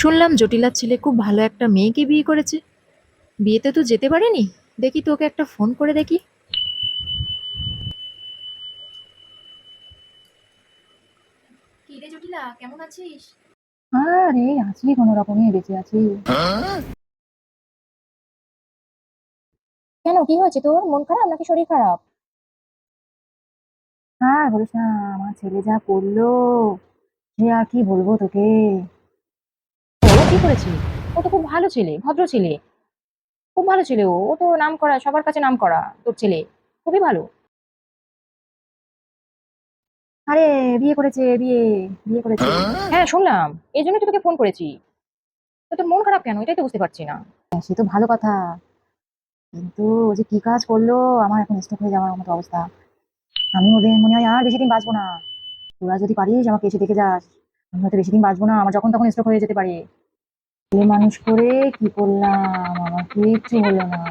শুনলাম জটিলার ছেলে খুব ভালো একটা মেয়েকে বিয়ে করেছে। বিয়েতে তো যেতে পারিনি। দেখি তোকে একটা ফোন করে দেখি। কি রে জটিলা, কেমন আছিস? আরে আছি, কোনো রকমই বেঁচে আছি। কেন, কি হয়েছে তোর? মন খারাপ নাকি শরীর খারাপ? আর বলিস না, আমার ছেলে যা করলো, সে আর কি বলবো তোকে। ও কি করেছে? ও তো খুব ভালো ছেলে, ভদ্র ছেলে। খুব ভালো ছেলে, ও ও তো নাম করা, সবার কাছে নাম করা তোর ছেলে। খুবই ভালো। আরে বিয়ে করেছে, বিয়ে বিয়ে করেছে। হ্যাঁ শুনলাম। এই জন্য তো তোকে ফোন করেছি। তো তোর মন খারাপ কেন, এটাই তো বুঝতে পারছি না। হ্যাঁ, সে তো ভালো কথা, কিন্তু ও যে কি কাজ করলো, আমার এখন স্ট্রোক হয়ে যাওয়ার মতো অবস্থা। আমি ওদের মনে হয় আর বেশি দিন বাঁচবো না। তোরা যদি পারিস আমাকে এসে দেখে যাস। আমি হয়তো বেশি দিন বাঁচবো না, আমার যখন তখন স্ট্রোক হয়ে যেতে পারে। ছেলে মানুষ করে কি করলাম, আমার কিচ্ছু হলো না।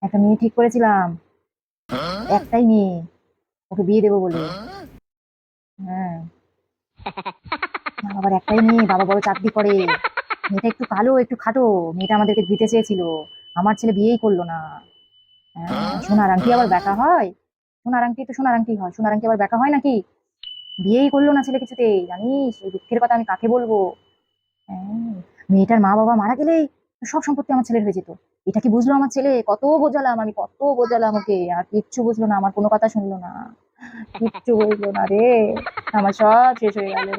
একটা মেয়ে ঠিক করেছিলাম, একটাই মেয়ে, ওকে বিয়ে দেবো বলে। হ্যাঁ, মা বাবার একটাই মেয়ে, বাবা বড় চাকরি করে। মেয়েটা একটু কালো, একটু খাটো। মেয়েটা আমাদেরকে দিতে চেয়েছিল, আমার ছেলে বিয়েই করলো না। হ্যাঁ, সোনার আংটি আবার ব্যাকা হয়? সোনার আংটি তো সোনার আংটি হয়, সোনার আংটি আবার ব্যাকা হয় নাকি? বিয়েই করলো না ছেলে কিছুতেই, জানিস এই দুঃখের কথা আমি কাকে বলবো। হ্যাঁ, মেয়েটার মা বাবা মারা গেলেই সব সম্পত্তি আমার ছেলের হয়ে যেত। এটা কি বুঝলো আমার ছেলে? কত বোঝালাম আমি, কত বোঝালাম ওকে, আর কিচ্ছু বুঝলো না, আমার কোনো কথা শুনলো না। কিচ্ছু বুঝলো না রে, আমার সব শেষ হয়ে গেল রে।